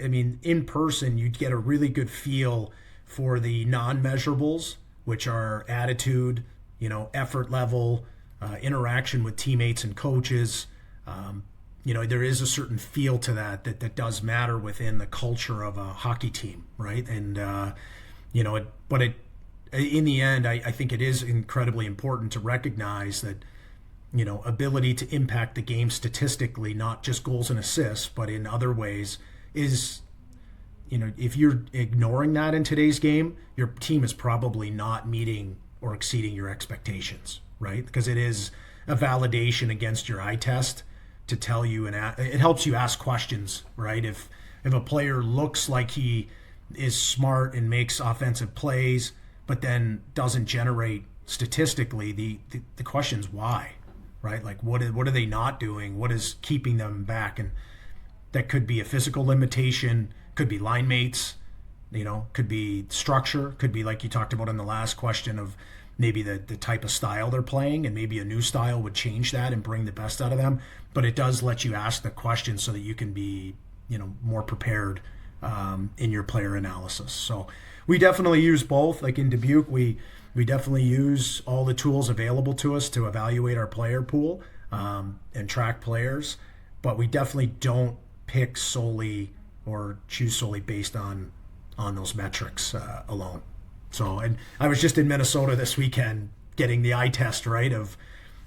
I mean, in person, you'd get a really good feel for the non-measurables, which are attitude, effort level, interaction with teammates and coaches. There is a certain feel to that does matter within the culture of a hockey team, right? And in the end, I think it is incredibly important to recognize that ability to impact the game statistically, not just goals and assists, but in other ways, is if you're ignoring that in today's game, your team is probably not meeting or exceeding your expectations, right? Because it is a validation against your eye test to tell you, and it helps you ask questions, right? If a player looks like he is smart and makes offensive plays, but then doesn't generate statistically, the question's why, right? Like what are they not doing? What is keeping them back? And that could be a physical limitation, could be line mates, could be structure, could be like you talked about in the last question of maybe the type of style they're playing, and maybe a new style would change that and bring the best out of them. But it does let you ask the question so that you can be, more prepared in your player analysis. So we definitely use both. Like in Dubuque, we definitely use all the tools available to us to evaluate our player pool and track players, but we definitely don't pick solely or choose solely based on those metrics alone. So, and I was just in Minnesota this weekend getting the eye test, right, of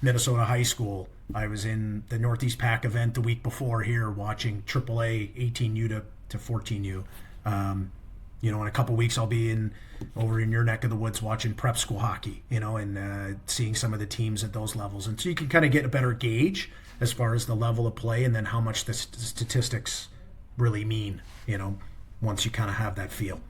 Minnesota high school. I was in the Northeast Pack event the week before here watching AAA 18U to 14U. In a couple weeks I'll be over in your neck of the woods watching prep school hockey, and seeing some of the teams at those levels. And so you can kind of get a better gauge as far as the level of play and then how much the statistics really mean, once you kind of have that feel.